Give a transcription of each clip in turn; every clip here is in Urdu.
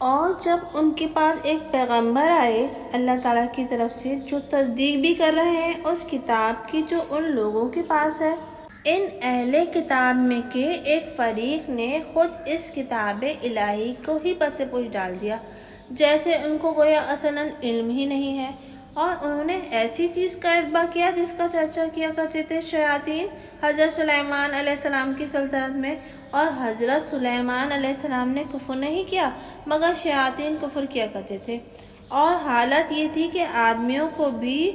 اور جب ان کے پاس ایک پیغمبر آئے اللہ تعالیٰ کی طرف سے جو تصدیق بھی کر رہے ہیں اس کتاب کی جو ان لوگوں کے پاس ہے، ان اہل کتاب میں کے ایک فریق نے خود اس کتاب الہی کو ہی پس پوچھ ڈال دیا، جیسے ان کو گویا اصلاً علم ہی نہیں ہے، اور انہوں نے ایسی چیز کا اتباع کیا جس کا چرچا کیا کرتے تھے شیاطین حضرت سلیمان علیہ السلام کی سلطنت میں، اور حضرت سلیمان علیہ السلام نے کفر نہیں کیا مگر شیاطین کفر کیا کرتے تھے، اور حالت یہ تھی کہ آدمیوں کو بھی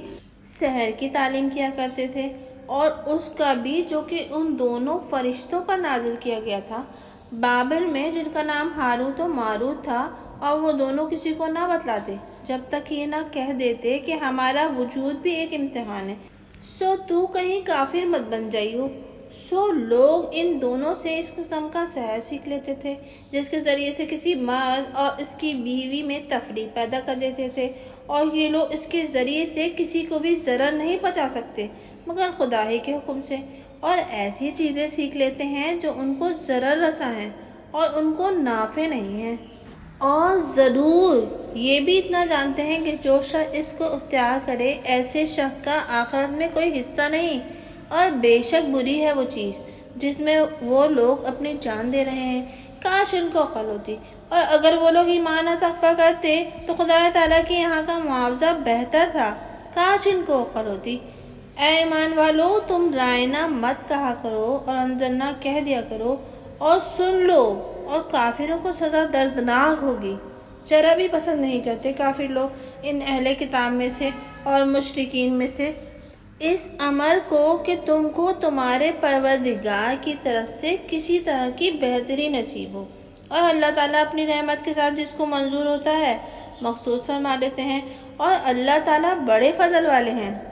سحر کی تعلیم کیا کرتے تھے، اور اس کا بھی جو کہ ان دونوں فرشتوں پر نازل کیا گیا تھا بابل میں، جن کا نام ہاروت و ماروت تھا، اور وہ دونوں کسی کو نہ بتلاتے جب تک یہ نہ کہہ دیتے کہ ہمارا وجود بھی ایک امتحان ہے، سو تو کہیں کافر مت بن جائیو۔ سو لوگ ان دونوں سے اس قسم کا سحر سیکھ لیتے تھے جس کے ذریعے سے کسی مرد اور اس کی بیوی میں تفریق پیدا کر دیتے تھے، اور یہ لوگ اس کے ذریعے سے کسی کو بھی ضرر نہیں پہنچا سکتے مگر خدا ہی کے حکم سے، اور ایسی چیزیں سیکھ لیتے ہیں جو ان کو ضرر رساں ہیں اور ان کو نافع نہیں ہیں، اور ضرور یہ بھی اتنا جانتے ہیں کہ جو شخص اس کو اختیار کرے ایسے شخص کا آخرت میں کوئی حصہ نہیں، اور بے شک بری ہے وہ چیز جس میں وہ لوگ اپنی جان دے رہے ہیں۔ کاش ان کو عقل ہوتی، اور اگر وہ لوگ ایمان اور تقویٰ کرتے تو خدا تعالیٰ کے یہاں کا معاوضہ بہتر تھا، کاش ان کو عقل ہوتی۔ اے ایمان والو، تم رائنا مت کہا کرو اور انزلنا کہہ دیا کرو، اور سن لو، اور کافروں کو سزا دردناک ہوگی۔ ذرا بھی پسند نہیں کرتے کافر لوگ ان اہل کتاب میں سے اور مشرکین میں سے اس امر کو کہ تم کو تمہارے پروردگار کی طرف سے کسی طرح کی بہتری نصیب ہو، اور اللہ تعالیٰ اپنی رحمت کے ساتھ جس کو منظور ہوتا ہے مخصوص فرما دیتے ہیں، اور اللہ تعالیٰ بڑے فضل والے ہیں۔